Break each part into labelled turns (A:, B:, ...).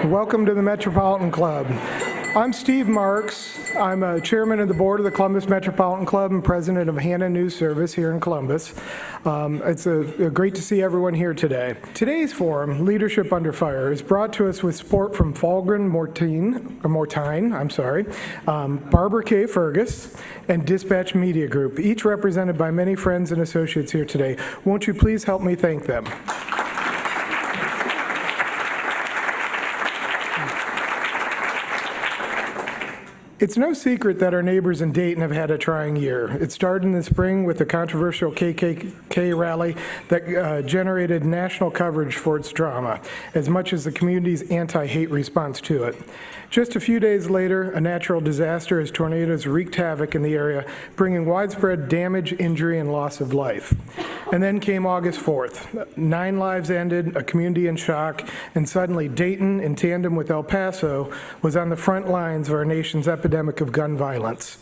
A: Welcome to the Metropolitan Club. I'm Steve Marks. I'm a chairman of the board of the Columbus Metropolitan Club and president of Hannah News Service here in Columbus. It's great to see everyone here today. Today's forum, Leadership Under Fire, is brought to us with support from Fulgren Mortine, Barbara K. Fergus, and Dispatch Media Group, each represented by many friends and associates here today. Won't you please help me thank them? It's no secret that our neighbors in Dayton have had a trying year. It started in the spring with the controversial KKK rally that generated national coverage for its drama, as much as the community's anti-hate response to it. Just a few days later, a natural disaster as tornadoes wreaked havoc in the area, bringing widespread damage, injury, and loss of life. And then came August 4th. 9 lives ended, a community in shock, and suddenly Dayton, in tandem with El Paso, was on the front lines of our nation's epidemic of gun violence.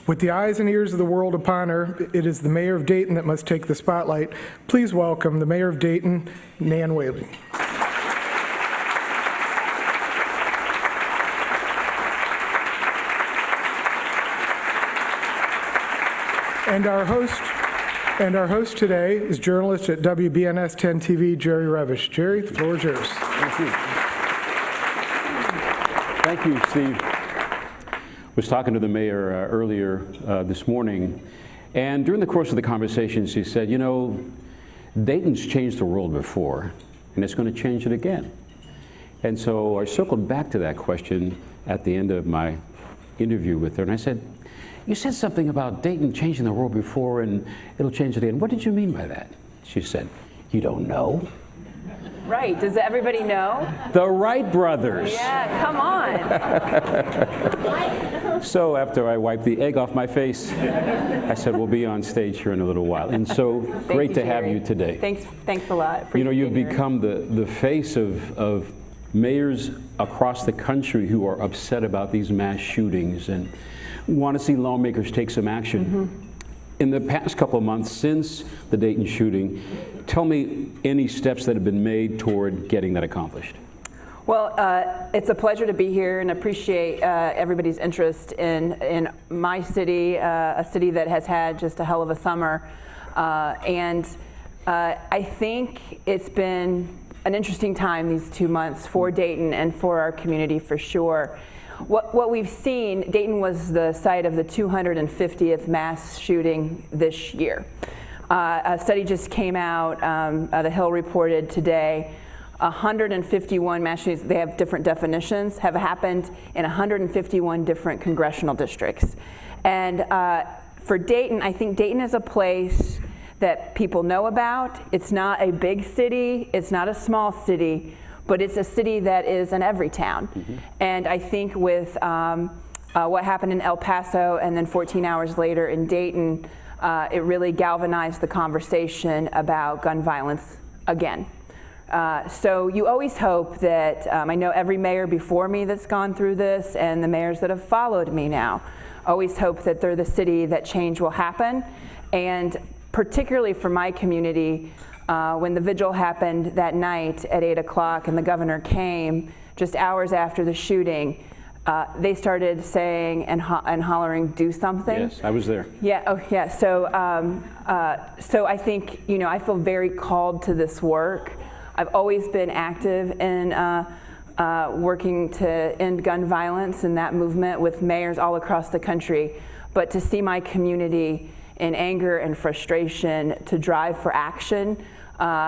A: With the eyes and ears of the world upon her, it is the mayor of Dayton that must take the spotlight. Please welcome the mayor of Dayton, Nan Whaley. And our host today is journalist at WBNS 10 TV, Jerry Revish. Jerry, the floor is yours.
B: Thank you. Thank you, Steve. I was talking to the mayor earlier this morning, and during the course of the conversation, she said, you know, Dayton's changed the world before, and it's going to change it again. And so I circled back to that question at the end of my interview with her, and I said, you said something about Dayton changing the world before and it'll change it again. What did you mean by that? She said, you don't know?
C: Right, does everybody know?
B: The Wright brothers.
C: Yeah, come on.
B: So after I wiped the egg off my face, I said, we'll be on stage here in a little while. And so great to have you today.
C: Thanks a lot.
B: You know, you've become the face of mayors across the country who are upset about these mass shootings and want to see lawmakers take some action. Mm-hmm. In the past couple of months since the Dayton shooting, tell me any steps that have been made toward getting that accomplished.
C: Well, it's a pleasure to be here and appreciate everybody's interest in my city, a city that has had just a hell of a summer. And I think it's been an interesting time these 2 months for Dayton and for our community for sure. What we've seen, Dayton was the site of the 250th mass shooting this year. A study just came out, The Hill reported today, 151 mass shootings, they have different definitions, have happened in 151 different congressional districts. And for Dayton, I think Dayton is a place that people know about. It's not a big city, it's not a small city, but it's a city that is in every town. Mm-hmm. And I think with what happened in El Paso and then 14 hours later in Dayton, it really galvanized the conversation about gun violence again. So you always hope that, I know every mayor before me that's gone through this and the mayors that have followed me now, always hope that they're the city that change will happen. And particularly for my community, when the vigil happened that night at 8 o'clock and the governor came just hours after the shooting, they started saying and hollering, do something.
B: Yes, I was there.
C: Yeah, oh yeah, so I think, you know, I feel very called to this work. I've always been active in working to end gun violence and that movement with mayors all across the country, but to see my community in anger and frustration to drive for action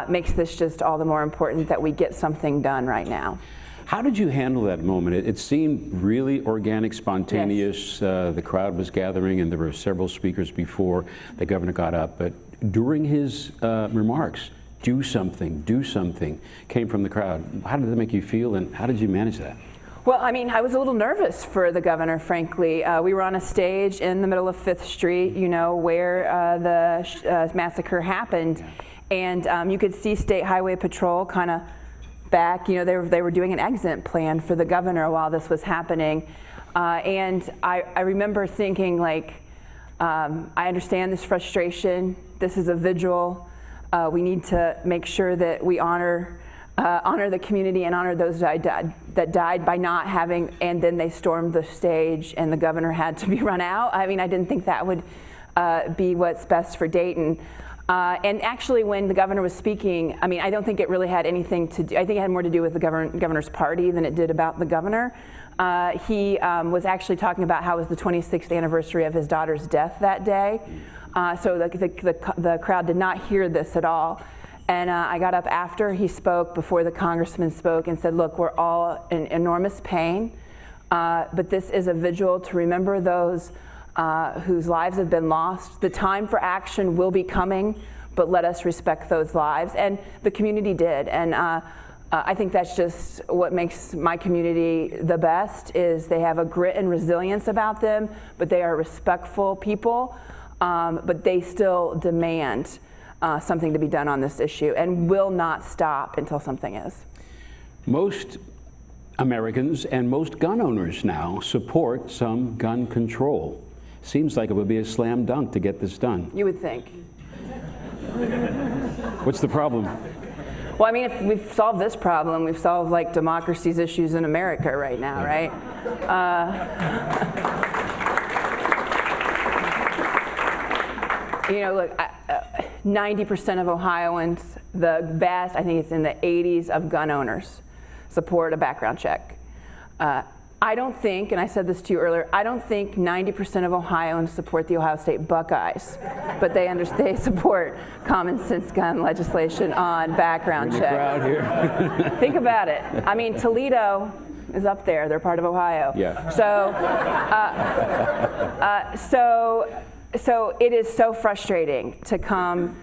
C: makes this just all the more important that we get something done right now.
B: How did you handle that moment? It seemed really organic, spontaneous. Yes. The crowd was gathering and there were several speakers before the governor got up, but during his remarks, do something, came from the crowd. How did that make you feel and how did you manage that?
C: Well, I mean, I was a little nervous for the governor, frankly. We were on a stage in the middle of 5th Street, you know, where the massacre happened. And you could see State Highway Patrol kind of back, you know, they were doing an exit plan for the governor while this was happening. And I remember thinking, like, I understand this frustration. This is a vigil. We need to make sure that we honor honor the community and honor those that died by not having, and then they stormed the stage and the governor had to be run out. I mean, I didn't think that would be what's best for Dayton. And actually, when the governor was speaking, I mean, I don't think it really had anything to do, I think it had more to do with the governor's party than it did about the governor. He was actually talking about how it was the 26th anniversary of his daughter's death that day. So the crowd did not hear this at all. And I got up after he spoke, before the congressman spoke, and said, look, we're all in enormous pain, but this is a vigil to remember those whose lives have been lost. The time for action will be coming, but let us respect those lives. And the community did. And I think that's just what makes my community the best, is they have a grit and resilience about them, but they are respectful people, but they still demand something to be done on this issue and will not stop until something is.
B: Most Americans and most gun owners now support some gun control. Seems like it would be a slam dunk to get this done.
C: You would think.
B: What's the problem?
C: Well, I mean, if we've solved this problem, we've solved like democracy's issues in America right now, right? You know, look, 90% of Ohioans, the vast, I think it's in the 80s, of gun owners support a background check. I don't think, and I said this to you earlier, I don't think 90% of Ohioans support the Ohio State Buckeyes, but they support common sense gun legislation on background check.
B: Crowd here.
C: Think about it. I mean, Toledo is up there. They're part of Ohio.
B: Yeah.
C: So it is so frustrating to come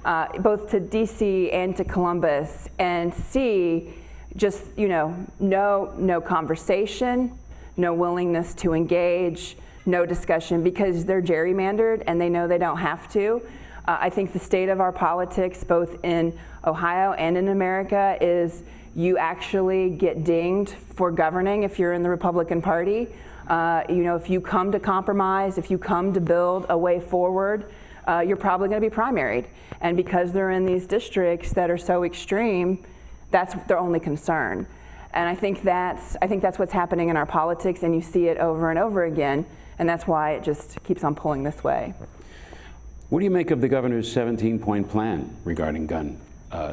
C: both to DC and to Columbus and see just, you know, no conversation, no willingness to engage, no discussion, because they're gerrymandered and they know they don't have to. I think the state of our politics, both in Ohio and in America, is you actually get dinged for governing if you're in the Republican Party. You know, if you come to compromise, if you come to build a way forward, you're probably going to be primaried. And because they're in these districts that are so extreme, that's their only concern. And I think that's what's happening in our politics, and you see it over and over again, and that's why it just keeps on pulling this way.
B: What do you make of the governor's 17-point plan regarding gun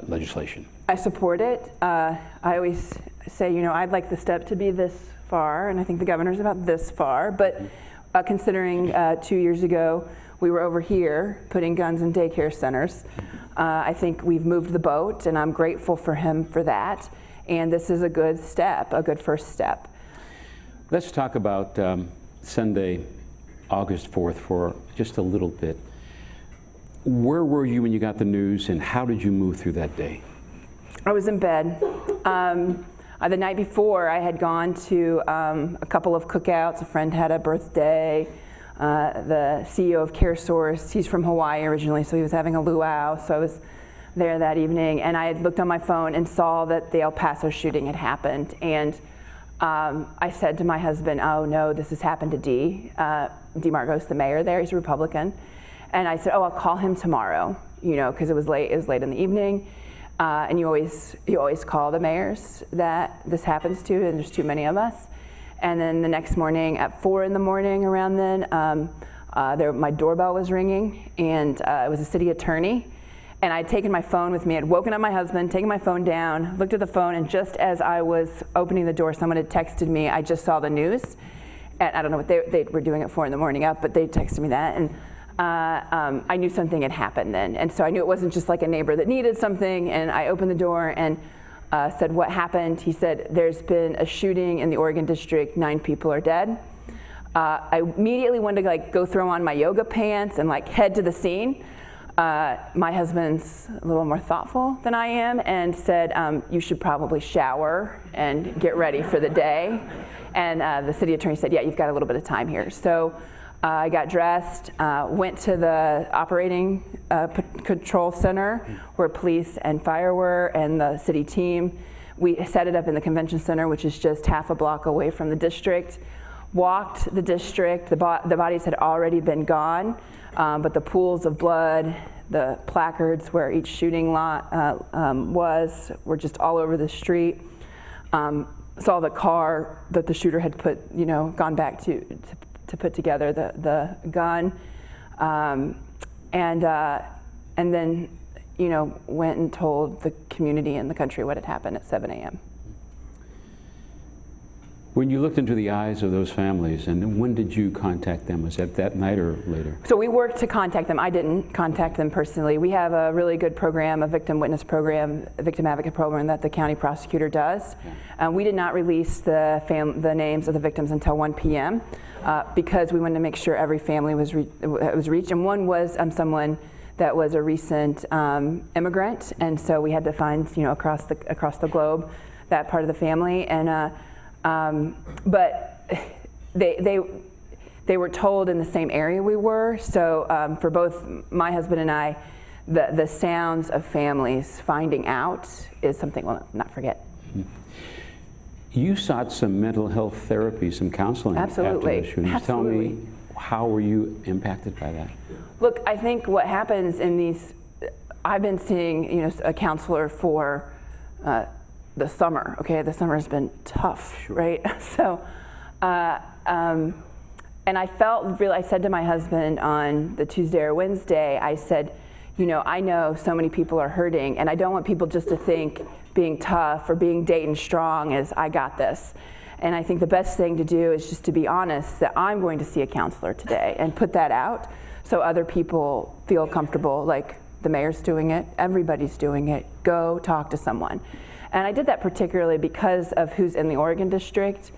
B: legislation?
C: I support it. I always say, you know, I'd like the step to be this far, and I think the governor's about this far, but considering 2 years ago we were over here putting guns in daycare centers, I think we've moved the boat, and I'm grateful for him for that. And this is a good step, a good first step.
B: Let's talk about Sunday, August 4th for just a little bit. Where were you when you got the news, and how did you move through that day?
C: I was in bed. The night before, I had gone to a couple of cookouts. A friend had a birthday. The CEO of CareSource, he's from Hawaii originally, so he was having a luau, so I was there that evening, and I had looked on my phone and saw that the El Paso shooting had happened, and I said to my husband, oh no, this has happened to Dee. Dee Margot's the mayor there, he's a Republican, and I said, oh, I'll call him tomorrow, you know, because it was late in the evening, and you always call the mayors that this happens to, and there's too many of us. And then the next morning at 4 in the morning around then, my doorbell was ringing, and it was a city attorney. And I'd taken my phone with me. I'd woken up my husband, taken my phone down, looked at the phone, and just as I was opening the door, someone had texted me, I just saw the news. And I don't know what they were doing at 4 in the morning up, but they texted me that. And I knew something had happened then. And so I knew it wasn't just like a neighbor that needed something. And I opened the door and said, what happened? He said, there's been a shooting in the Oregon district, 9 people are dead. I immediately wanted to like go throw on my yoga pants and like head to the scene. My husband's a little more thoughtful than I am and said, you should probably shower and get ready for the day. And the city attorney said, yeah, you've got a little bit of time here. So I got dressed, went to the operating control center where police and fire were and the city team. We set it up in the convention center, which is just half a block away from the district. Walked the district, the bodies had already been gone, but the pools of blood, The placards where each shooting lot were just all over the street. Saw the car that the shooter had gone back to put together the gun, and then went and told the community and the country what had happened at 7 a.m.
B: When you looked into the eyes of those families, and when did you contact them? Was that night or later?
C: So we worked to contact them. I didn't contact them personally. We have a really good program, a victim witness program, a victim advocate program that the county prosecutor does. Yeah. We did not release the names of the victims until 1 p.m. Because we wanted to make sure every family was reached. And one was someone that was a recent immigrant, and so we had to find across the globe that part of the family. And but they were told in the same area we were. So for both my husband and I, the sounds of families finding out is something we'll not forget.
B: You sought some mental health therapy, some counseling.
C: Absolutely.
B: After the shootings.
C: Absolutely.
B: Tell me, how were you impacted by that?
C: Look, I think what happens in these, I've been seeing a counselor for the summer. Okay, the summer has been tough, right? So, and I felt really. I said to my husband on the Tuesday or Wednesday, I said, I know so many people are hurting, and I don't want people just to think being tough or being Dayton strong is I got this. And I think the best thing to do is just to be honest that I'm going to see a counselor today and put that out so other people feel comfortable, like the mayor's doing it, everybody's doing it. Go talk to someone. And I did that particularly because of who's in the Oregon district.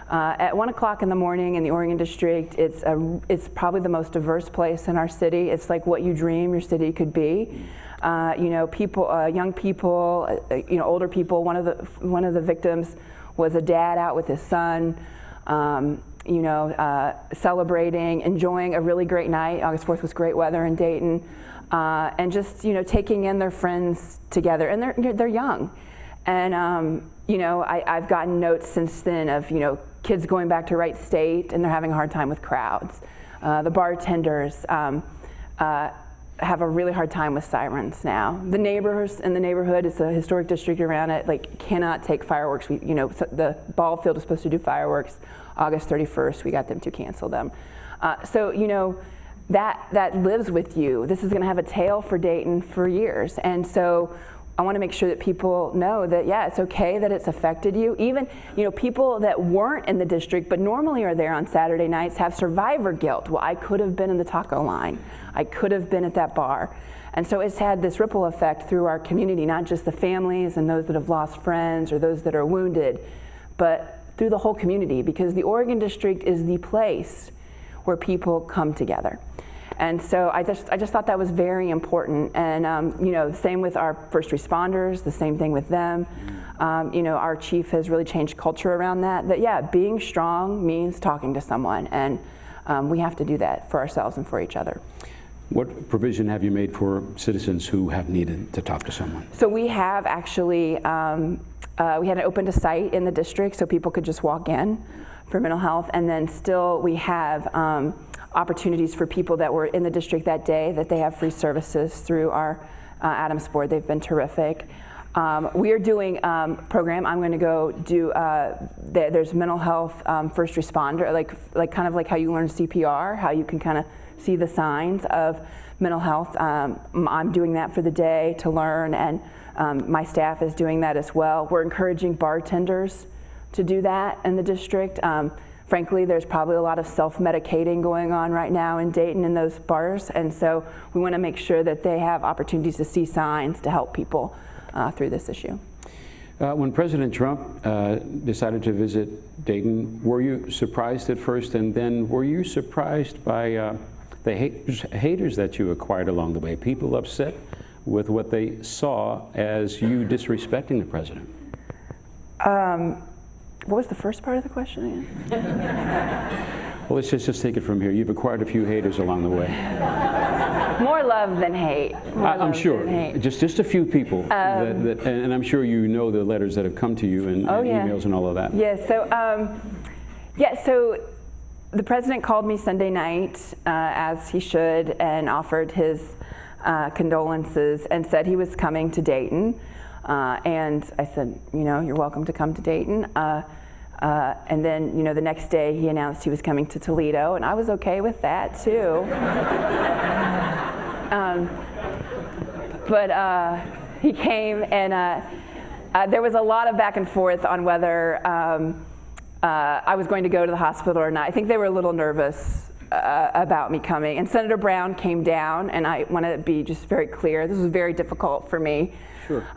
C: At 1 o'clock in the morning in the Oregon district, it's probably the most diverse place in our city. It's like what you dream your city could be. People, young people, older people. One of the victims was a dad out with his son, celebrating, enjoying a really great night. August 4th was great weather in Dayton, and just taking in their friends together. And they're young. And I've gotten notes since then of kids going back to Wright State and they're having a hard time with crowds. The bartenders have a really hard time with sirens now. The neighbors in the neighborhood, it's a historic district around it, cannot take fireworks. So the ball field was supposed to do fireworks August 31st. We got them to cancel them. That lives with you. This is going to have a tail for Dayton for years, and so I want to make sure that people know that, yeah, it's okay that it's affected you. Even, people that weren't in the district but normally are there on Saturday nights have survivor guilt. Well, I could have been in the taco line. I could have been at that bar. And so it's had this ripple effect through our community, not just the families and those that have lost friends or those that are wounded, but through the whole community, because the Oregon district is the place where people come together. And so I just thought that was very important. And same with our first responders, the same thing with them. Our chief has really changed culture around that yeah, being strong means talking to someone, and we have to do that for ourselves and for each other.
B: What provision have you made for citizens who have needed to talk to someone?
C: So we have actually, we had an open to site in the district so people could just walk in for mental health, and then still we have opportunities for people that were in the district that day that they have free services through our Adams board. They've been terrific. We are doing program. I'm going to go do. There's mental health first responder, like kind of like how you learn CPR, how you can kind of see the signs of mental health. I'm doing that for the day to learn, and my staff is doing that as well. We're encouraging bartenders to do that in the district. Frankly, there's probably a lot of self-medicating going on right now in Dayton in those bars, and so we want to make sure that they have opportunities to see signs to help people through this issue.
B: When President Trump decided to visit Dayton, were you surprised at first, and then were you surprised by the haters that you acquired along the way, people upset with what they saw as you disrespecting the president?
C: What was the first part of the question again?
B: Well, let's just take it from here. You've acquired a few haters along the way.
C: More love than hate.
B: I'm sure. Just a few people. And I'm sure you know the letters that have come to you and emails and all of that.
C: Yeah, so the president called me Sunday night, as he should, and offered his condolences and said he was coming to Dayton. And I said, you're welcome to come to Dayton. And then, the next day he announced he was coming to Toledo, and I was okay with that too. But he came, and there was a lot of back and forth on whether I was going to go to the hospital or not. I think they were a little nervous about me coming. And Senator Brown came down, and I want to be just very clear, this was very difficult for me.
B: Sure.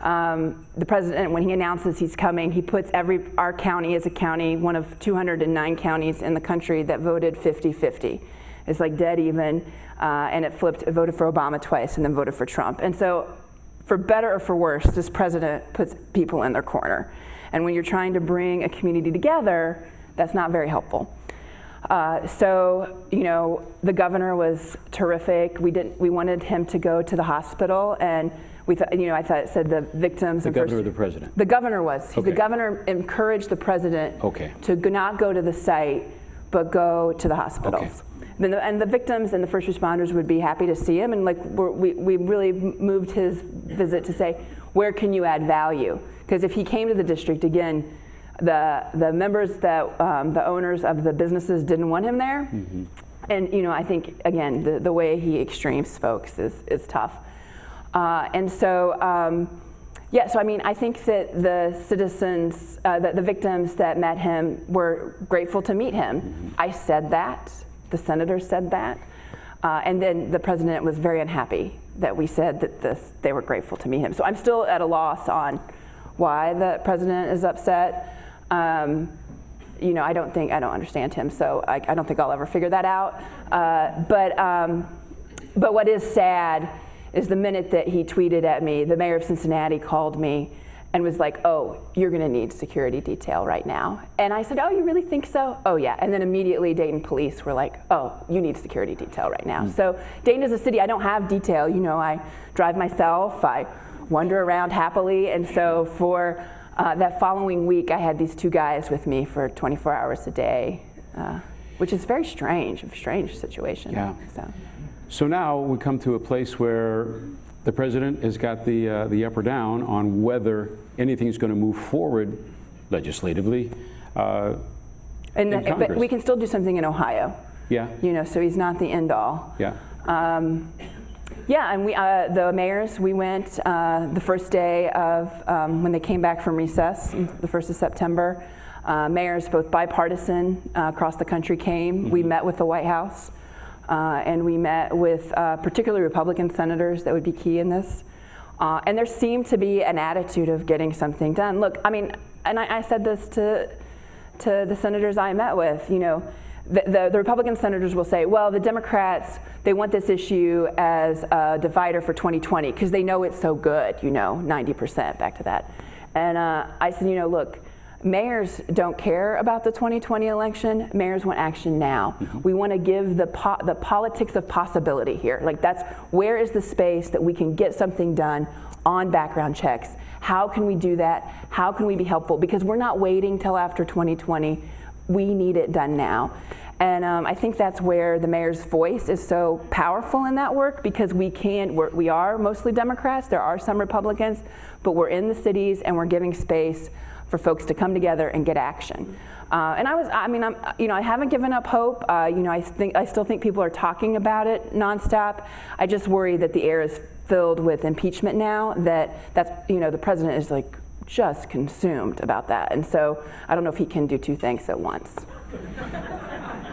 C: The president, when he announces he's coming, he puts our county as a county, one of 209 counties in the country that voted 50-50. It's like dead even, and it voted for Obama twice and then voted for Trump. And so, for better or for worse, this president puts people in their corner. And when you're trying to bring a community together, that's not very helpful. So, the governor was terrific. We wanted him to go to the hospital, and we thought, I thought it said the victims.
B: The governor or the president?
C: The governor was.
B: Okay.
C: The governor encouraged the president to not go to the site, but go to the hospitals.
B: Okay.
C: And the victims and the first responders would be happy to see him, and we really moved his visit to say, where can you add value? Because if he came to the district again, the members that the owners of the businesses didn't want him there, and I think again the way he extremes folks is tough, and so. So I think that the citizens, the victims that met him were grateful to meet him. I said that. The senator said that. And then the president was very unhappy that we said that they were grateful to meet him. So I'm still at a loss on why the president is upset. I don't understand him, so I don't think I'll ever figure that out. But what is sad is the minute that he tweeted at me, the mayor of Cincinnati called me and was like, oh, you're gonna need security detail right now. And I said, oh, you really think so? Oh yeah, and then immediately Dayton police were like, oh, you need security detail right now. So Dayton is a city, I don't have detail. I drive myself, I wander around happily, and so for that following week, I had these two guys with me for 24 hours a day, which is a strange situation.
B: Yeah. So now we come to a place where the president has got the up or down on whether anything's going to move forward legislatively in Congress.
C: But we can still do something in Ohio.
B: Yeah.
C: So he's not the end all.
B: Yeah.
C: And we, the mayors, we went the first day of when they came back from recess, the 1st of September. Mayors, both bipartisan, across the country came. We met with the White House. And we met with particularly Republican senators that would be key in this. And there seemed to be an attitude of getting something done. Look, and I said this to the senators I met with, the Republican senators will say, well, the Democrats, they want this issue as a divider for 2020 because they know it's so good, 90%, back to that. And I said, look, mayors don't care about the 2020 election. Mayors want action now. We want to give the politics of possibility here. Like where is the space that we can get something done on background checks? How can we do that? How can we be helpful? Because we're not waiting till after 2020. We need it done now. And I think that's where the mayor's voice is so powerful in that work, because we are mostly Democrats. There are some Republicans, but we're in the cities and we're giving space for folks to come together and get action. And I haven't given up hope. I still think people are talking about it nonstop. I just worry that the air is filled with impeachment now. The president is just consumed about that, and so I don't know if he can do two things at once.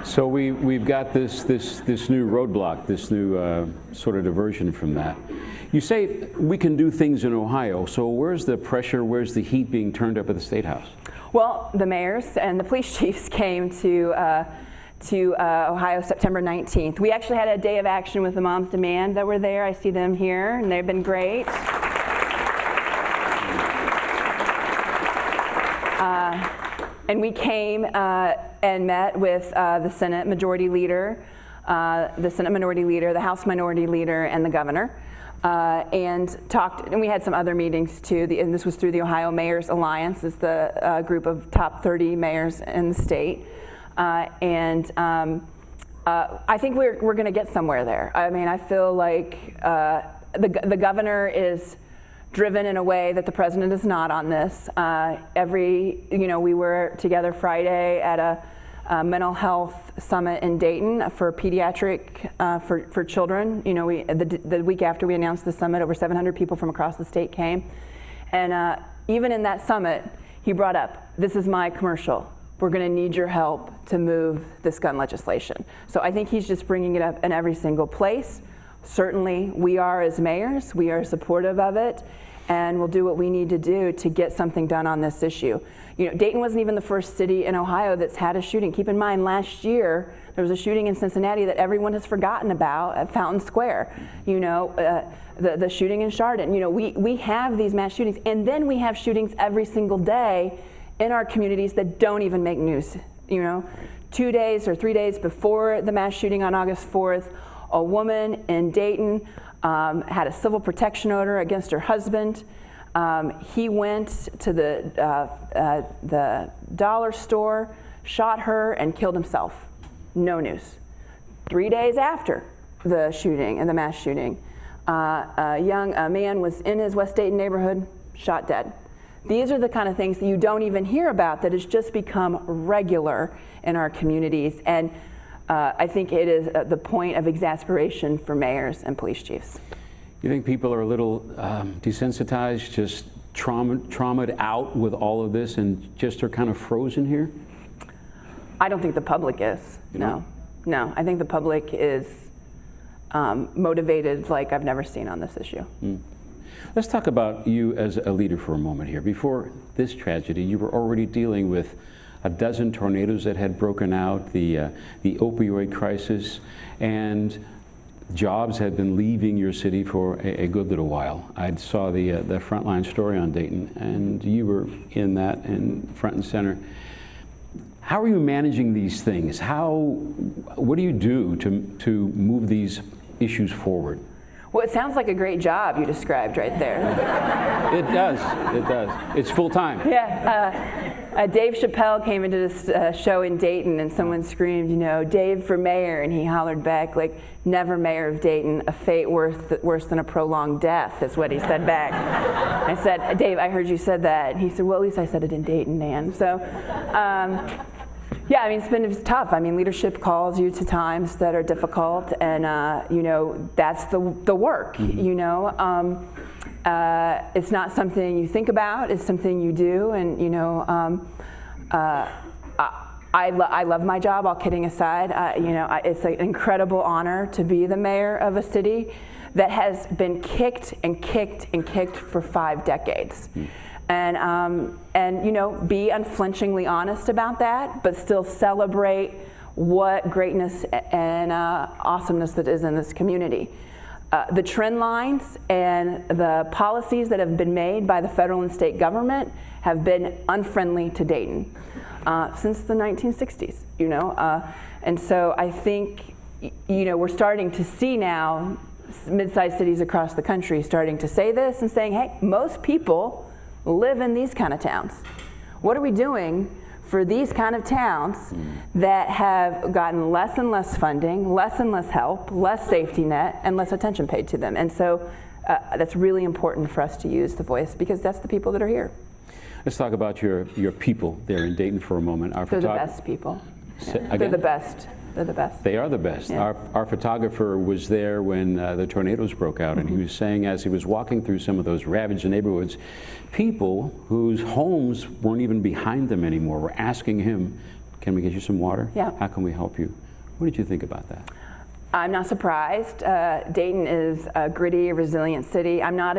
B: So we've got this new roadblock, this new sort of diversion from that. You say we can do things in Ohio, so where's the pressure, where's the heat being turned up at the State House?
C: Well, the mayors and the police chiefs came to Ohio September 19th. We actually had a day of action with the Moms Demand that were there. I see them here, and they've been great. And we came and met with the Senate Majority Leader, the House Minority Leader, and the Governor. And talked, and we had some other meetings too, and this was through the Ohio Mayors Alliance. It's the group of top 30 mayors in the state. I think we're going to get somewhere there. I feel like the governor is driven in a way that the president is not on this. We were together Friday at a mental health summit in Dayton for pediatric, for children. The week after we announced the summit, over 700 people from across the state came. And even in that summit, he brought up, this is my commercial. We're going to need your help to move this gun legislation. So I think he's just bringing it up in every single place. Certainly, we are as mayors, we are supportive of it, and we'll do what we need to do to get something done on this issue. Dayton wasn't even the first city in Ohio that's had a shooting. Keep in mind, last year, there was a shooting in Cincinnati that everyone has forgotten about at Fountain Square. The shooting in Chardon. We have these mass shootings, and then we have shootings every single day in our communities that don't even make news. 2 days or 3 days before the mass shooting on August 4th, a woman in Dayton had a civil protection order against her husband. He went to the dollar store, shot her, and killed himself. No news. 3 days after the shooting and the mass shooting, a man was in his West Dayton neighborhood, shot dead. These are the kind of things that you don't even hear about that has just become regular in our communities. And I think it is the point of exasperation for mayors and police chiefs.
B: You think people are a little desensitized, just traumatized out with all of this and just are kind of frozen here?
C: I don't think the public is. No. I think the public is motivated like I've never seen on this issue.
B: Let's talk about you as a leader for a moment here. Before this tragedy, you were already dealing with a dozen tornadoes that had broken out, the opioid crisis, and jobs had been leaving your city for a good little while. I saw the Frontline story on Dayton, and you were in that and front and center. How are you managing these things? What do you do to move these issues forward?
C: Well, it sounds like a great job you described right there.
B: It does. It's full time.
C: Yeah. Dave Chappelle came into this show in Dayton, and someone screamed, Dave for mayor, and he hollered back, like, never mayor of Dayton, a fate worse than a prolonged death, is what he said back. I said, Dave, I heard you said that. And he said, well, at least I said it in Dayton, Nan. So, yeah, it's tough. leadership calls you to times that are difficult, and that's the work. It's not something you think about; it's something you do. And I love my job. All kidding aside, it's an incredible honor to be the mayor of a city that has been kicked and kicked and kicked for 5 decades. And be unflinchingly honest about that, but still celebrate what greatness and awesomeness that is in this community. The trend lines and the policies that have been made by the federal and state government have been unfriendly to Dayton since the 1960s, and so I think, we're starting to see now mid-sized cities across the country starting to say this and saying, hey, most people live in these kind of towns. What are we doing for these kind of towns that have gotten less and less funding, less and less help, less safety net, and less attention paid to them? And so that's really important for us to use the voice, because that's the people that are here.
B: Let's talk about your people there in Dayton for a moment.
C: They're the best people. Yeah. They're the best. They're the best.
B: They are the best.
C: Yeah.
B: Our photographer was there when the tornadoes broke out, and he was saying, as he was walking through some of those ravaged neighborhoods, people whose homes weren't even behind them anymore were asking him, can we get you some water?
C: Yeah.
B: How can we help you? What did you think about that?
C: I'm not surprised. Dayton is a gritty, resilient city. I'm not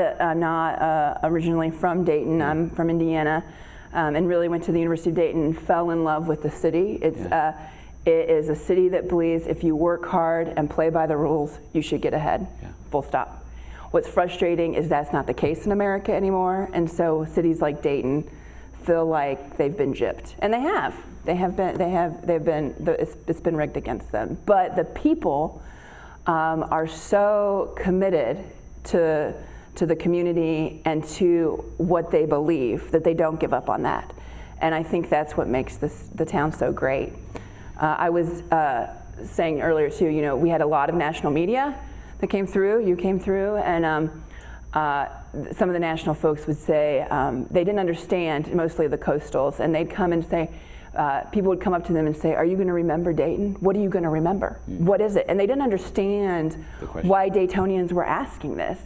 C: originally from Dayton. I'm from Indiana, and really went to the University of Dayton and fell in love with the city. It is a city that believes if you work hard and play by the rules, you should get ahead. Yeah. Full stop. What's frustrating is that's not the case in America anymore, and so cities like Dayton feel like they've been gypped, and they have. It's been rigged against them. But the people are so committed to the community and to what they believe that they don't give up on that, and I think that's what makes the town so great. I was saying earlier too, we had a lot of national media that came through, you came through, and some of the national folks would say they didn't understand, mostly the coastals, and they'd come and say, people would come up to them and say, are you going to remember Dayton? What are you going to remember? What is it? And they didn't understand why Daytonians were asking this.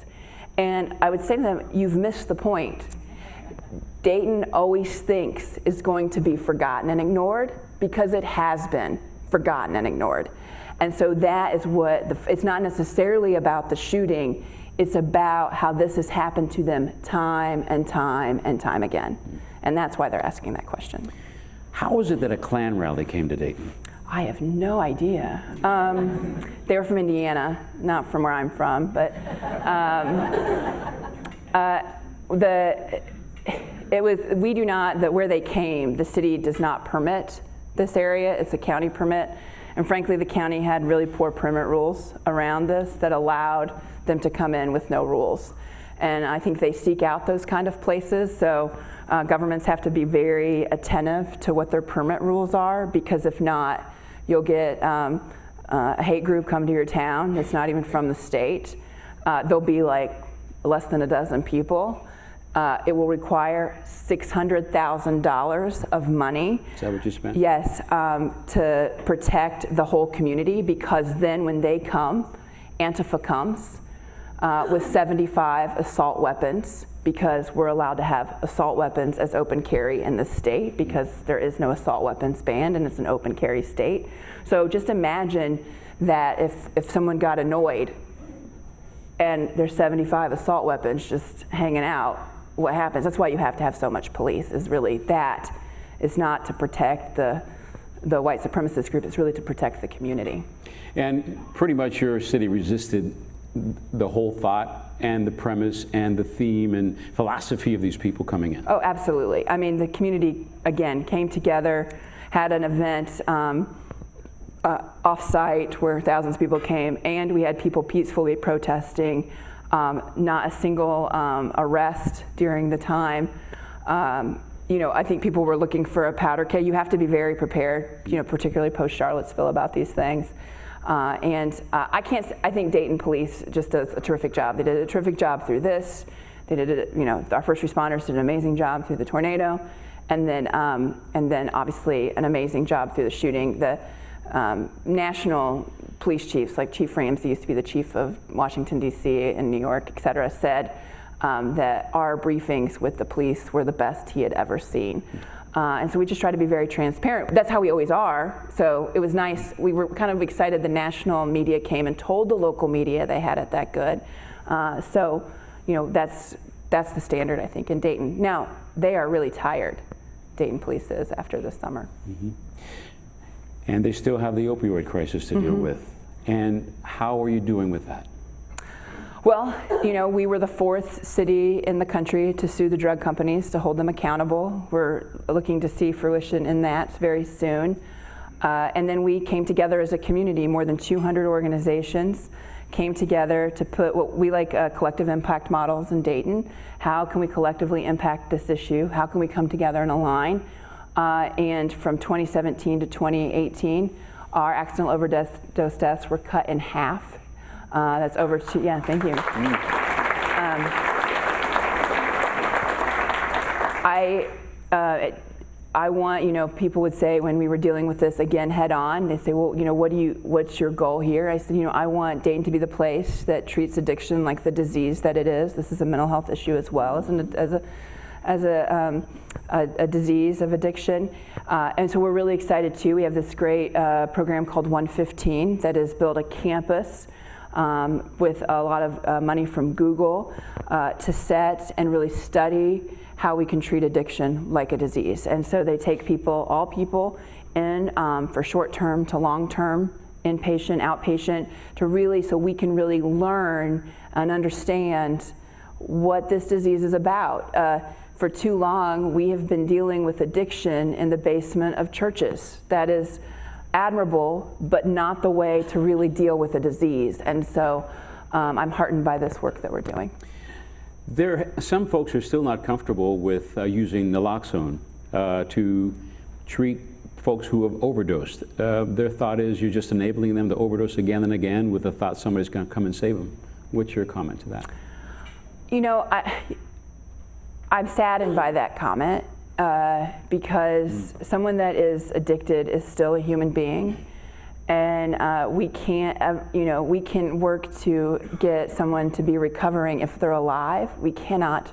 C: And I would say to them, you've missed the point. Dayton always thinks is going to be forgotten and ignored because it has been forgotten and ignored. And so that is what, it's not necessarily about the shooting, it's about how this has happened to them time and time and time again. And that's why they're asking that question.
B: How is it that a Klan rally came to Dayton?
C: I have no idea. They were from Indiana, not from where I'm from, but we do not, where they came, the city does not permit this area. It's a county permit. And frankly, the county had really poor permit rules around this that allowed them to come in with no rules. And I think they seek out those kind of places. So governments have to be very attentive to what their permit rules are, because if not, you'll get a hate group come to your town that's not even from the state. There'll be like less than a dozen people. It will require $600,000 of money.
B: Is that what you spent?
C: Yes, to protect the whole community, because then when they come, Antifa comes with 75 assault weapons, because we're allowed to have assault weapons as open carry in this state because there is no assault weapons banned and it's an open carry state. So just imagine that if someone got annoyed and there's 75 assault weapons just hanging out, what happens? That's why you have to have so much police, is really that. It's not to protect the white supremacist group, it's really to protect the community. And
B: pretty much your city resisted the whole thought and the premise and the theme and philosophy of these people coming in.
C: Oh, absolutely. I mean, the community, again, came together, had an event off-site where thousands of people came, and we had people peacefully protesting. Not a single arrest during the time. You know, I think people were looking for a powder keg. You have to be very prepared, you know, particularly post-Charlottesville about these things. I think Dayton Police just does a terrific job. They did a terrific job through this. They did it, you know, our first responders did an amazing job through the tornado, and then obviously an amazing job through the shooting. The national police chiefs, like Chief Ramsey used to be the chief of Washington, D.C. and New York, et cetera, said that our briefings with the police were the best he had ever seen. And so we just try to be very transparent. That's how we always are. So it was nice. We were kind of excited the national media came and told the local media they had it that good. So, you know, that's the standard, I think, in Dayton. Now, they are really tired, Dayton Police is, after this summer.
B: Mm-hmm. And they still have the opioid crisis to deal with. And how are you doing with that?
C: Well, you know, we were the 4th city in the country to sue the drug companies to hold them accountable. We're looking to see fruition in that very soon. And then we came together as a community. More than 200 organizations came together to put what we like collective impact models in Dayton. How can we collectively impact this issue? How can we come together and align? And from 2017 to 2018, our accidental overdose deaths were cut in half. That's over two, yeah, thank you. I want, you know, people would say when we were dealing with this again head on, they say, well, you know, what's your goal here? I said, you know, I want Dayton to be the place that treats addiction like the disease that it is. This is a mental health issue as well as a disease of addiction. And so we're really excited too. We have this great program called 115 that has built a campus with a lot of money from Google to set and really study how we can treat addiction like a disease. And so they take people, all people, in for short-term to long-term, inpatient, outpatient, to really, so we can really learn and understand what this disease is about. For too long, we have been dealing with addiction in the basement of churches. That is admirable, but not the way to really deal with a disease. And so I'm heartened by this work that we're doing.
B: Some folks are still not comfortable with using naloxone to treat folks who have overdosed. Their thought is you're just enabling them to overdose again and again with the thought somebody's going to come and save them. What's your comment to that?
C: You know, I'm saddened by that comment because someone that is addicted is still a human being. And we can't, you know, we can work to get someone to be recovering if they're alive. We cannot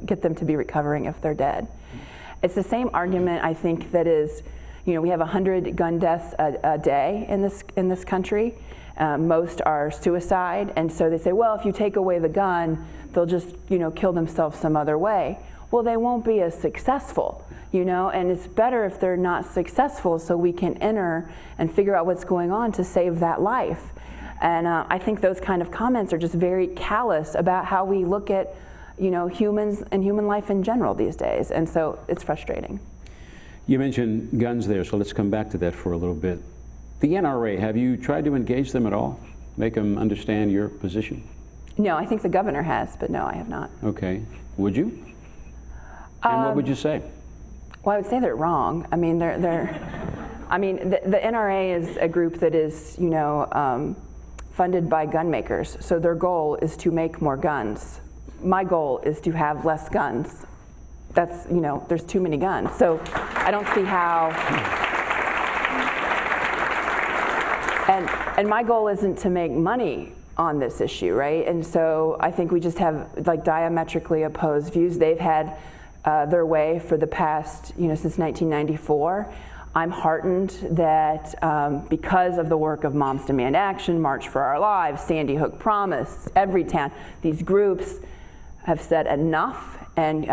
C: get them to be recovering if they're dead. It's the same argument, I think, that is, you know, we have 100 gun deaths a day in this country. Most are suicide, and so they say, well, if you take away the gun, they'll just, you know, kill themselves some other way. Well, they won't be as successful, you know, and it's better if they're not successful so we can enter and figure out what's going on to save that life. And I think those kind of comments are just very callous about how we look at, you know, humans and human life in general these days, and so it's frustrating.
B: You mentioned guns there, so let's come back to that for a little bit. The NRA, have you tried to engage them at all? Make them understand your position?
C: No, I think the governor has, but no, I have not.
B: Okay. Would you? And what would you say?
C: Well, I would say they're wrong. I mean, I mean, the NRA is a group that is, you know, funded by gun makers. So their goal is to make more guns. My goal is to have less guns. That's, you know, there's too many guns. So I don't see how. And my goal isn't to make money on this issue, right? And so I think we just have like diametrically opposed views. They've had their way for the past, you know, since 1994. I'm heartened that because of the work of Moms Demand Action, March for Our Lives, Sandy Hook Promise, Everytown, these groups have said enough, and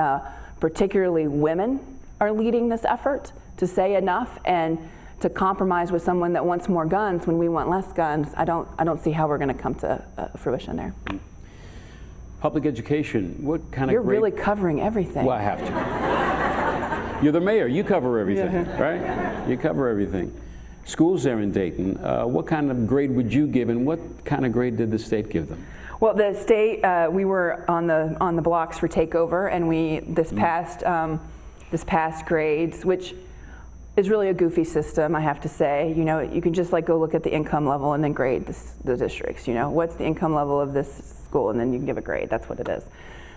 C: particularly women are leading this effort to say enough and to compromise with someone that wants more guns when we want less guns. I don't see how we're going to come to fruition there.
B: Public education, what kind of
C: You're really covering everything.
B: Well, I have to. You're the mayor, you cover everything, right? You cover everything. Schools there in Dayton, what kind of grade would you give, and what kind of grade did the state give them?
C: Well, the state, we were on the blocks for takeover, and we this past grades, which is really a goofy system, I have to say. You know, you can just like go look at the income level and then grade the districts. You know, what's the income level of this school, and then you can give a grade. That's what it is.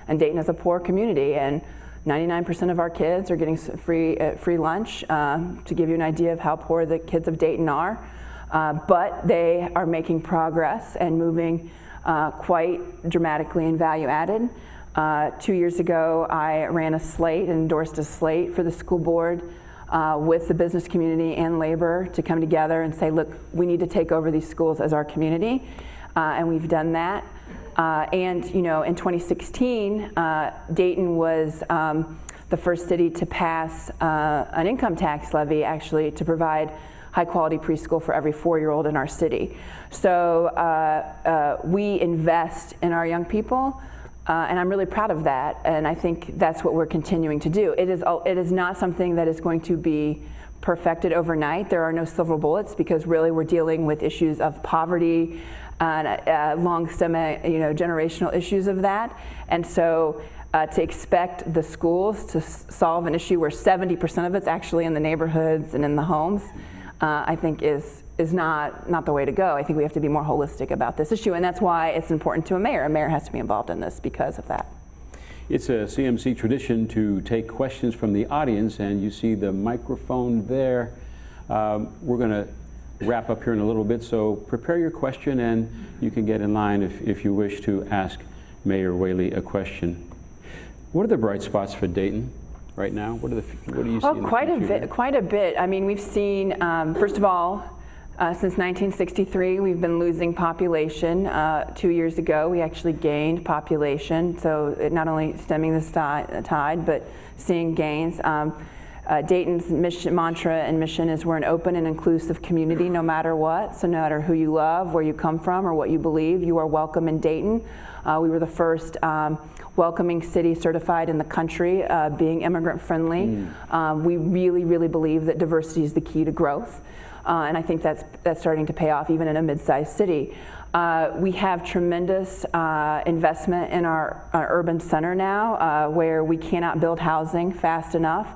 C: And Dayton is a poor community, and 99% of our kids are getting free lunch. To give you an idea of how poor the kids of Dayton are, but they are making progress and moving quite dramatically in value added. 2 years ago, I ran a slate and endorsed a slate for the school board with the business community and labor to come together and say, look, we need to take over these schools as our community, and we've done that. And you know, in 2016, Dayton was the first city to pass an income tax levy, actually, to provide high-quality preschool for every 4-year-old in our city. So we invest in our young people. And I'm really proud of that, and I think that's what we're continuing to do. It is not something that is going to be perfected overnight. There are no silver bullets, because really we're dealing with issues of poverty and long-stem, you know, generational issues of that. And so to expect the schools to solve an issue where 70% of it's actually in the neighborhoods and in the homes, I think is not the way to go. I think we have to be more holistic about this issue, and that's why it's important to a mayor. A mayor has to be involved in this because of that.
B: It's a CMC tradition to take questions from the audience, and you see the microphone there. We're going to wrap up here in a little bit, so prepare your question, and you can get in line if you wish to ask Mayor Whaley a question. What are the bright spots for Dayton right now? What do you see in the future?
C: Quite a bit. I mean, we've seen, first of all, since 1963, we've been losing population. 2 years ago, we actually gained population, so it not only stemming this tide, but seeing gains. Dayton's mantra and mission is we're an open and inclusive community no matter what. So no matter who you love, where you come from, or what you believe, you are welcome in Dayton. We were the first welcoming city certified in the country, being immigrant friendly. We really, really believe that diversity is the key to growth. And I think that's starting to pay off even in a mid-sized city. We have tremendous investment in our urban center now, where we cannot build housing fast enough.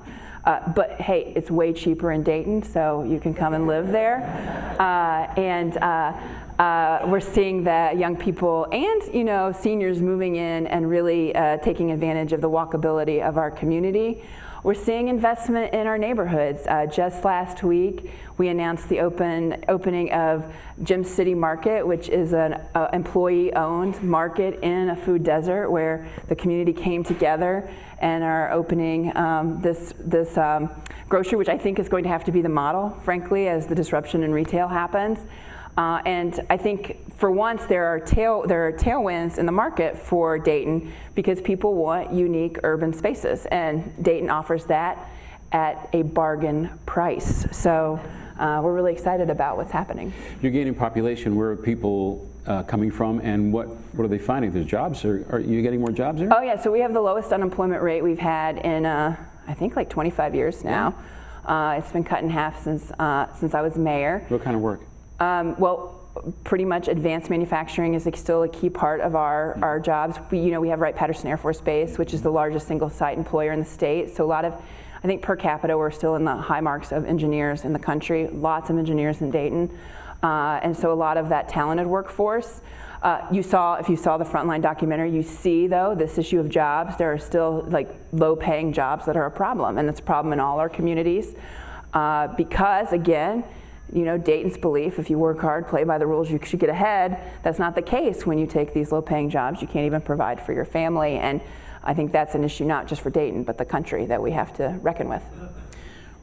C: But hey, it's way cheaper in Dayton, so you can come and live there. We're seeing that young people and seniors moving in and really taking advantage of the walkability of our community. We're seeing investment in our neighborhoods. Just last week, we announced the opening of Gym City Market, which is an employee-owned market in a food desert where the community came together and are opening this grocery, which I think is going to have to be the model, frankly, as the disruption in retail happens. And I think for once there are tailwinds in the market for Dayton because people want unique urban spaces, and Dayton offers that at a bargain price. So we're really excited about what's happening.
B: You're gaining population. Where are people coming from, and what are they finding? There's jobs. Are you getting more jobs there?
C: Oh yeah, so we have the lowest unemployment rate we've had in I think like 25 years now. It's been cut in half since I was mayor.
B: What kind of work?
C: Well, pretty much advanced manufacturing is still a key part of our jobs. We have Wright-Patterson Air Force Base, which is the largest single site employer in the state. So a lot of, I think per capita, we're still in the high marks of engineers in the country, lots of engineers in Dayton. And so a lot of that talented workforce. If you saw the Frontline documentary, you see though, this issue of jobs, there are still like low paying jobs that are a problem, and it's a problem in all our communities. Because again, Dayton's belief, if you work hard, play by the rules, you should get ahead. That's not the case when you take these low-paying jobs. You can't even provide for your family, and I think that's an issue not just for Dayton, but the country that we have to reckon with.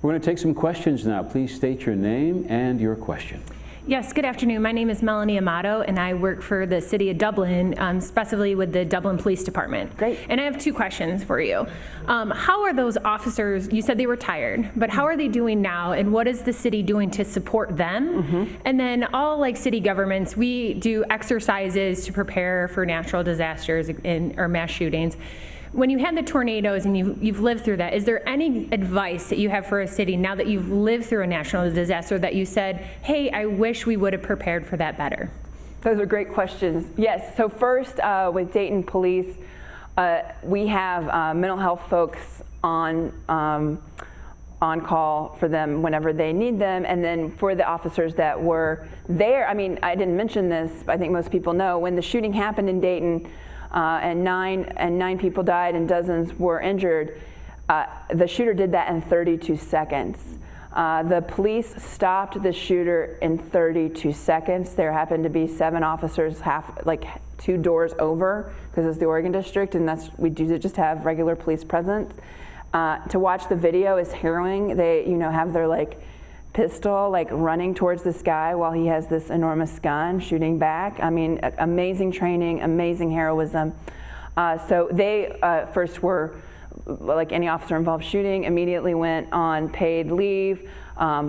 B: We're going to take some questions now. Please state your name and your question.
D: Yes, good afternoon. My name is Melanie Amato, and I work for the City of Dublin, specifically with the Dublin Police Department.
C: Great.
D: And I have two questions for you. How are those officers, you said they were tired, but how are they doing now, and what is the city doing to support them? Mm-hmm. And then all like city governments, we do exercises to prepare for natural disasters or mass shootings. When you had the tornadoes and you've lived through that, is there any advice that you have for a city now that you've lived through a national disaster that you said, hey, I wish we would have prepared for that better?
C: Those are great questions. Yes, so first with Dayton Police, we have mental health folks on call for them whenever they need them. And then for the officers that were there, I didn't mention this, but I think most people know, when the shooting happened in Dayton, and nine people died and dozens were injured, the shooter did that in 32 seconds. The police stopped the shooter in 32 seconds. There happened to be 7 officers like 2 doors over, because it's the Oregon district, and we do just have regular police presence. To watch the video is harrowing. They have their pistol running towards this guy while he has this enormous gun shooting back. Amazing training, amazing heroism. So they first were, like any officer involved shooting, immediately went on paid leave.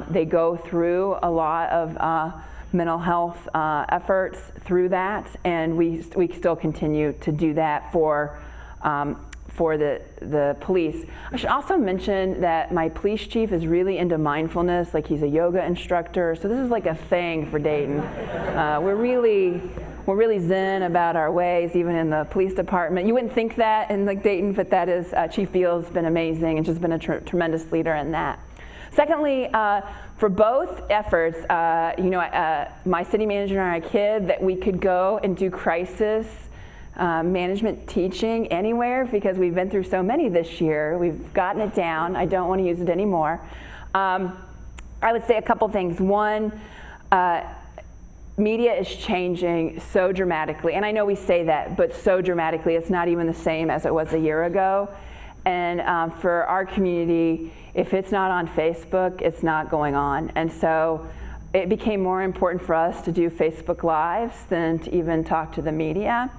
C: They go through a lot of mental health efforts through that, and we still continue to do that for the police. I should also mention that my police chief is really into mindfulness, he's a yoga instructor, so this is like a thing for Dayton. We're really zen about our ways, even in the police department. You wouldn't think that in Dayton, but that is, Chief Beal's been amazing and just been a tremendous leader in that. Secondly, for both efforts, my city manager and I kid that we could go and do crisis management teaching anywhere, because we've been through so many this year. We've gotten it down. I don't want to use it anymore. I would say a couple things. One, media is changing so dramatically, and I know we say that, but so dramatically, it's not even the same as it was a year ago. And for our community, if it's not on Facebook, it's not going on. And so it became more important for us to do Facebook Lives than to even talk to the media.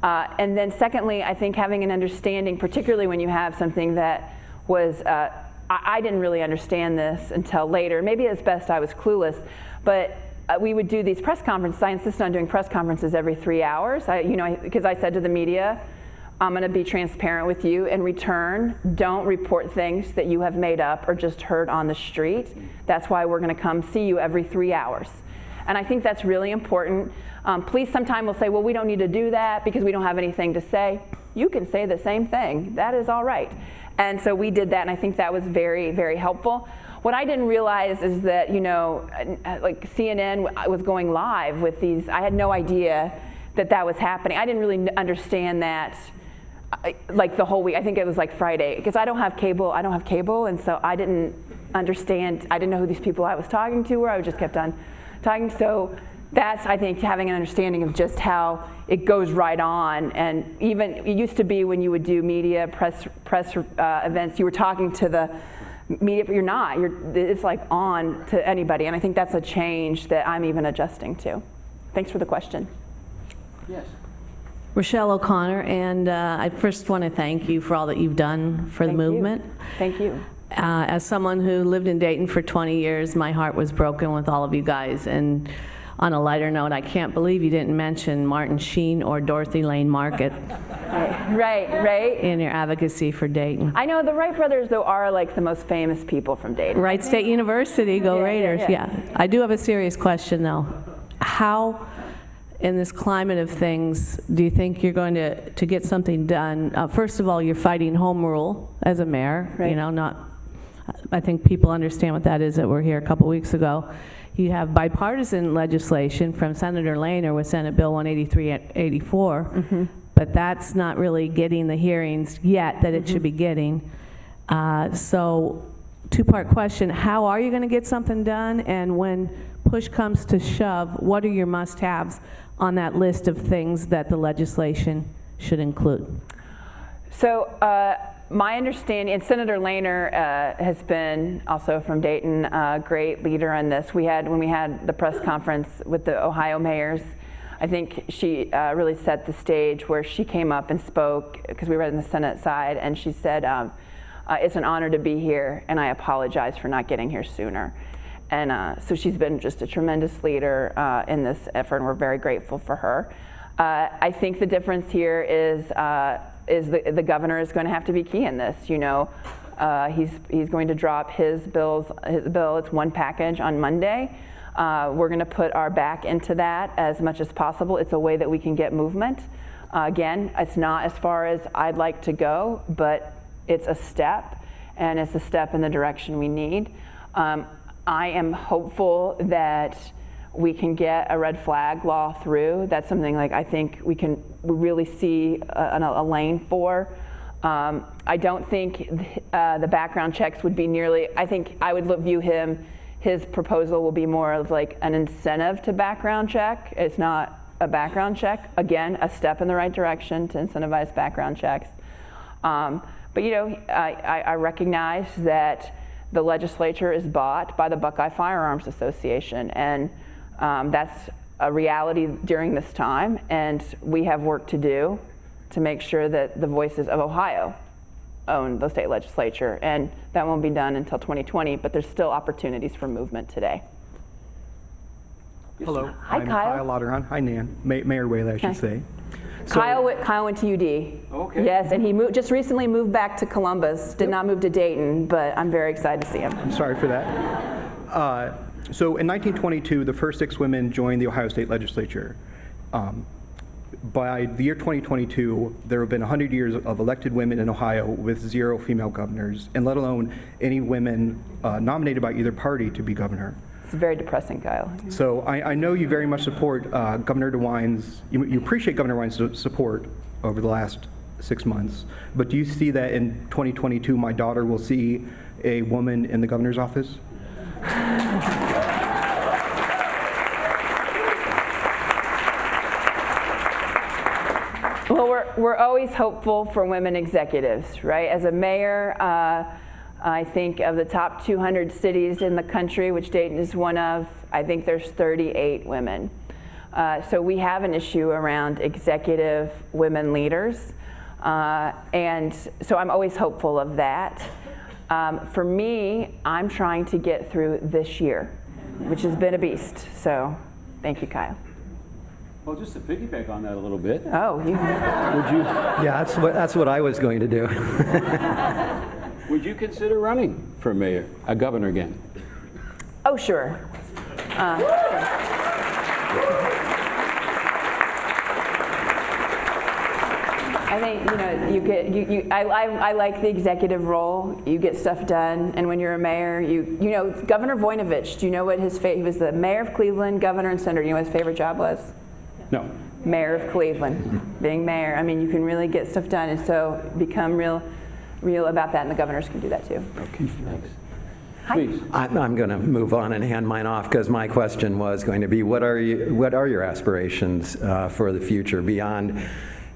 C: And then secondly, I think having an understanding, particularly when you have something that was, I didn't really understand this until later. Maybe it's best I was clueless, but we would do these press conferences. I insisted on doing press conferences every 3 hours, because I said to the media, I'm going to be transparent with you. In return, don't report things that you have made up or just heard on the street. That's why we're going to come see you every 3 hours. And I think that's really important. Police sometimes will say, well, we don't need to do that because we don't have anything to say. you can say the same thing. That is all right. And so we did that, and I think that was very, very helpful. What I didn't realize is that, like CNN was going live with these. I had no idea that was happening. I didn't really understand that like the whole week. I think it was like Friday, because I don't have cable, and so I didn't understand. I didn't know who these people I was talking to were. I just kept on talking. So that's, I think, having an understanding of just how it goes right on. And even it used to be when you would do media press events, you were talking to the media, but you're not. It's like on to anybody, and I think that's a change that I'm even adjusting to. Thanks for the question.
B: Yes.
E: Rochelle O'Connor, and I first want to thank you for all that you've done for the movement.
C: Thank you.
E: As someone who lived in Dayton for 20 years, my heart was broken with all of you guys. And on a lighter note, I can't believe you didn't mention Martin Sheen or Dorothy Lane Market
C: Right.
E: in your advocacy for Dayton.
C: I know the Wright brothers, though, are like the most famous people from Dayton.
E: Wright State University, go Raiders, yeah. I do have a serious question, though. How, in this climate of things, do you think you're going to get something done? First of all, you're fighting home rule as a mayor,
C: Right.
E: I think people understand what that is that were here a couple weeks ago. You have bipartisan legislation from Senator Lehner with Senate Bill 183-84, but that's not really getting the hearings yet that it should be getting. So, two-part question, how are you going to get something done? And when push comes to shove, what are your must-haves on that list of things that the legislation should include?
C: So my understanding, and Senator Lehner has been also from Dayton, a great leader on this. When we had the press conference with the Ohio mayors, I think she really set the stage where she came up and spoke, because we were in the Senate side, and she said, it's an honor to be here, and I apologize for not getting here sooner. And so she's been just a tremendous leader in this effort, and we're very grateful for her. I think the difference here is the governor is going to have to be key in this. He's going to drop his bill. It's one package on Monday. We're going to put our back into that as much as possible. It's a way that we can get movement. Again, it's not as far as I'd like to go, but it's a step, and it's a step in the direction we need. I am hopeful that we can get a red flag law through. That's something like I think we really see a lane for. I don't think the background checks would be nearly, I think I would view his proposal will be more of like an incentive to background check. It's not a background check. Again, a step in the right direction to incentivize background checks. But I recognize that the legislature is bought by the Buckeye Firearms Association, and that's a reality during this time, and we have work to do to make sure that the voices of Ohio own the state legislature, and that won't be done until 2020, but there's still opportunities for movement today.
F: Hello.
C: Hi,
F: I'm
C: Kyle.
F: Kyle Lauderhan. Hi, Nan. Mayor Whaley, I should say.
C: Kyle went to UD.
B: Okay.
C: Yes, and he just recently moved back to Columbus. Did not move to Dayton, but I'm very excited to see him.
F: I'm sorry for that. So in 1922, the first 6 women joined the Ohio State Legislature. By the year 2022, there have been 100 years of elected women in Ohio with 0 female governors, and let alone any women nominated by either party to be governor.
C: It's very depressing, Kyle.
F: So I know you very much support Governor DeWine's, you appreciate Governor DeWine's support over the last 6 months, but do you see that in 2022 my daughter will see a woman in the governor's office?
C: Well, we're always hopeful for women executives, right? As a mayor, I think of the top 200 cities in the country, which Dayton is one of, I think there's 38 women. So we have an issue around executive women leaders. And so I'm always hopeful of that. For me, I'm trying to get through this year, which has been a beast. So thank you, Kyle.
B: Well, just to piggyback on that a little bit,
C: Oh, you.
B: would you
G: Yeah, that's what I was going to do.
B: would you consider running for mayor, a governor again?
C: Oh, sure. I think, I like the executive role. You get stuff done, and when you're a mayor, Governor Voinovich, do you know what he was the mayor of Cleveland, governor and senator. You know what his favorite job was?
B: No.
C: Mayor of Cleveland, being mayor. I mean, you can really get stuff done, and so become real about that, and the governors can do that too.
B: Okay, thanks.
C: Hi.
B: Please.
G: I'm going to move on and hand mine off because my question was going to be, what are your aspirations for the future beyond,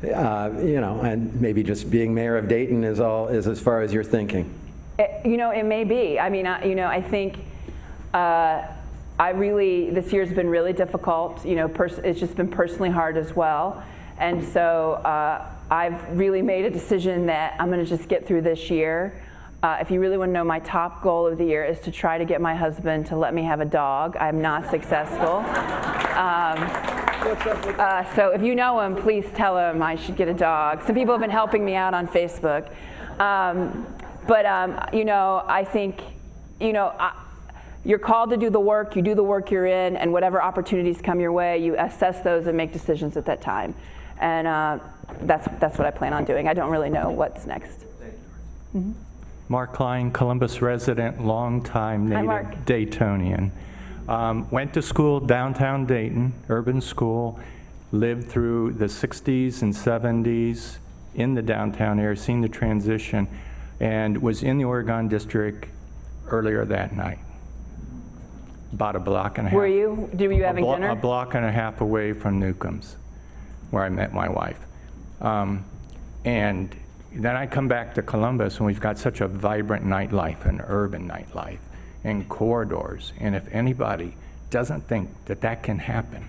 G: and maybe just being mayor of Dayton is as far as you're thinking?
C: It may be. I mean, I think this year's been really difficult. It's just been personally hard as well, and so I've really made a decision that I'm going to just get through this year. If you really want to know, my top goal of the year is to try to get my husband to let me have a dog. I'm not successful. So if you know him, please tell him I should get a dog. Some people have been helping me out on Facebook. I think, you're called to do the work, you do the work you're in, and whatever opportunities come your way, you assess those and make decisions at that time. And that's what I plan on doing. I don't really know what's next. Mm-hmm.
H: Mark Klein, Columbus resident, longtime native Daytonian. Went to school downtown Dayton, urban school, lived through the 60s and 70s in the downtown area, seen the transition, and was in the Oregon District earlier that night. About a block and a half.
C: Were you? Were you having dinner?
H: A block and a half away from Newcomb's, where I met my wife. And then I come back to Columbus, and we've got such a vibrant nightlife, an urban nightlife, and corridors. And if anybody doesn't think that that can happen,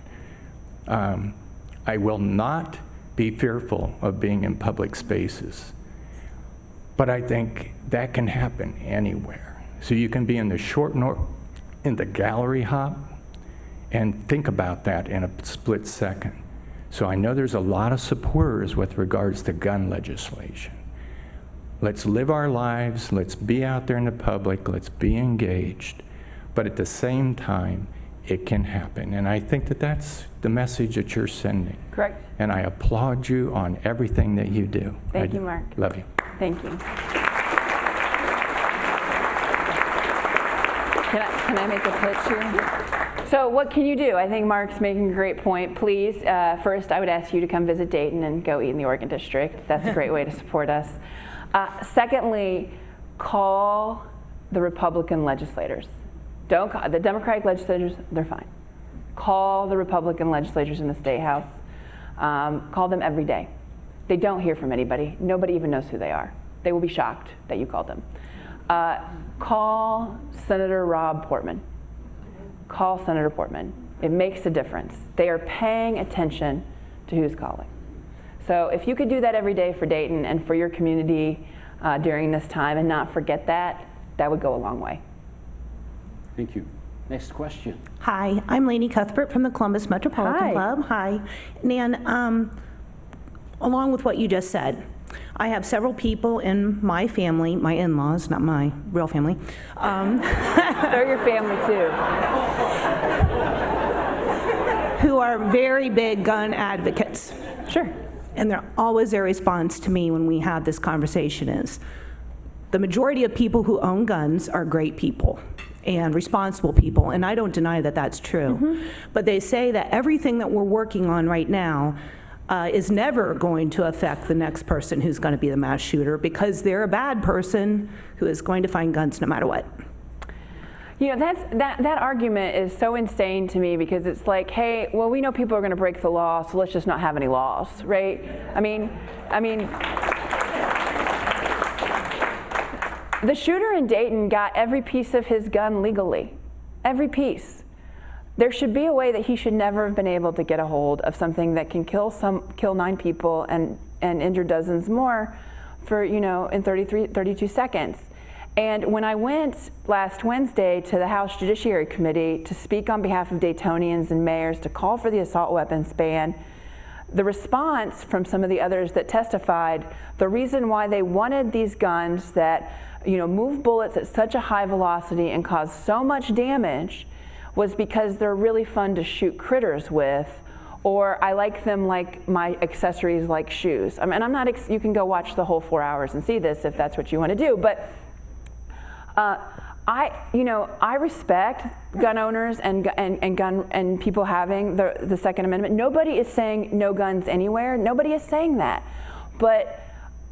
H: I will not be fearful of being in public spaces. But I think that can happen anywhere. So you can be in the in the gallery hop, and think about that in a split second. So I know there's a lot of supporters with regards to gun legislation. Let's live our lives, let's be out there in the public, let's be engaged, but at the same time, it can happen. And I think that that's the message that you're sending.
C: Correct.
H: And I applaud you on everything that you do.
C: Thank you, Mark.
H: Love you.
C: Thank you. Can I make a pitch here? So what can you do? I think Mark's making a great point. Please, first, I would ask you to come visit Dayton and go eat in the Oregon District. That's a great way to support us. Secondly, call the Republican legislators. Don't call the Democratic legislators, they're fine. Call the Republican legislators in the State House. Call them every day. They don't hear from anybody. Nobody even knows who they are. They will be shocked that you called them. Call Senator Rob Portman. Call Senator Portman. It makes a difference. They are paying attention to who's calling. So if you could do that every day for Dayton and for your community during this time and not forget that, that would go a long way.
B: Thank you. Next question.
I: Hi, I'm Lainey Cuthbert from the Columbus Metropolitan Club. Hi. Nan, along with what you just said, I have several people in my family, my in-laws, not my real family.
C: They're your family too.
I: Who are very big gun advocates.
C: Sure.
I: And their response to me when we have this conversation is, the majority of people who own guns are great people and responsible people, and I don't deny that that's true. Mm-hmm. But they say that everything that we're working on right now is never going to affect the next person who's going to be the mass shooter, because they're a bad person who is going to find guns no matter what.
C: That argument is so insane to me, because it's like, hey, well, we know people are going to break the law, so let's just not have any laws, right? I mean, the shooter in Dayton got every piece of his gun legally, every piece. There should be a way that he should never have been able to get a hold of something that can kill 9 people and injure dozens more for, in 32 seconds. And when I went last Wednesday to the House Judiciary Committee to speak on behalf of Daytonians and mayors to call for the assault weapons ban, the response from some of the others that testified, the reason why they wanted these guns that move bullets at such a high velocity and cause so much damage was because they're really fun to shoot critters with, or I like them like my accessories like shoes. I mean, I'm not, you can go watch the whole 4 hours and see this if that's what you want to do, but I respect gun owners and people having the Second Amendment. Nobody is saying no guns anywhere. Nobody is saying that. But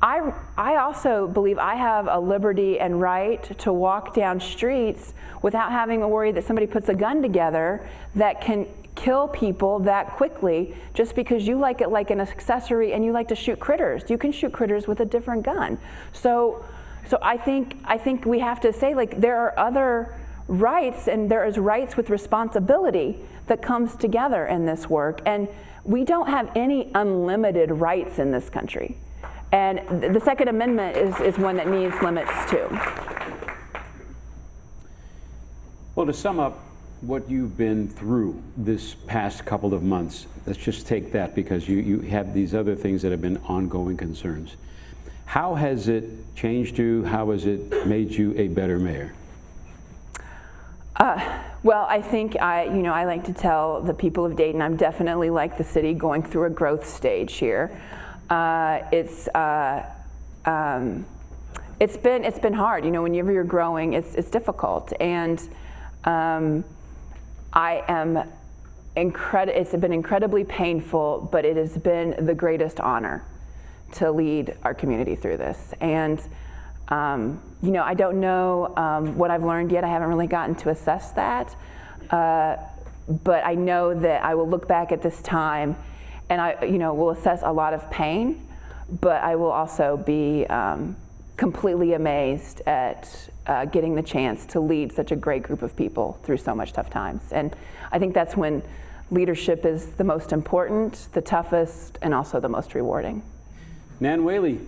C: I also believe I have a liberty and right to walk down streets without having to worry that somebody puts a gun together that can kill people that quickly just because you like it like an accessory and you like to shoot critters. You can shoot critters with a different gun. So I think we have to say, like, there are other rights and there is rights with responsibility that comes together in this work. And we don't have any unlimited rights in this country. And the Second Amendment is one that needs limits too.
B: Well, to sum up what you've been through this past couple of months, let's just take that because you have these other things that have been ongoing concerns. How has it changed you? How has it made you a better mayor?
C: Well, I think I like to tell the people of Dayton, I'm definitely like the city going through a growth stage here. It's been hard. Whenever you're growing, it's difficult, and it's been incredibly painful, but it has been the greatest honor to lead our community through this. And I don't know what I've learned yet. I haven't really gotten to assess that, but I know that I will look back at this time, and I will assess a lot of pain, but I will also be completely amazed at getting the chance to lead such a great group of people through so much tough times. And I think that's when leadership is the most important, the toughest, and also the most rewarding.
B: Nan Whaley, Mayor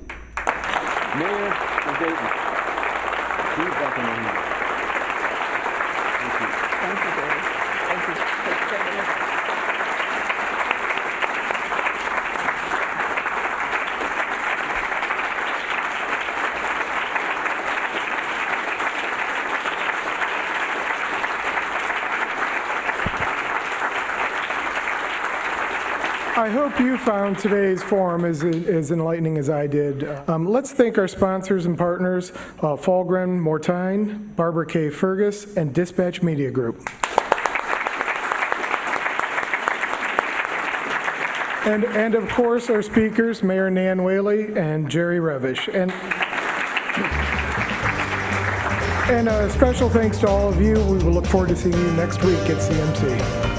B: of Dayton. Please welcome her here. Thank you.
C: Thank you, David. Thank you. Thank you very much.
A: I hope you found today's forum as enlightening as I did. Let's thank our sponsors and partners, Falgren Mortine, Barbara K. Fergus, and Dispatch Media Group. And of course, our speakers, Mayor Nan Whaley and Jerry Revish. And a special thanks to all of you. We will look forward to seeing you next week at CMC.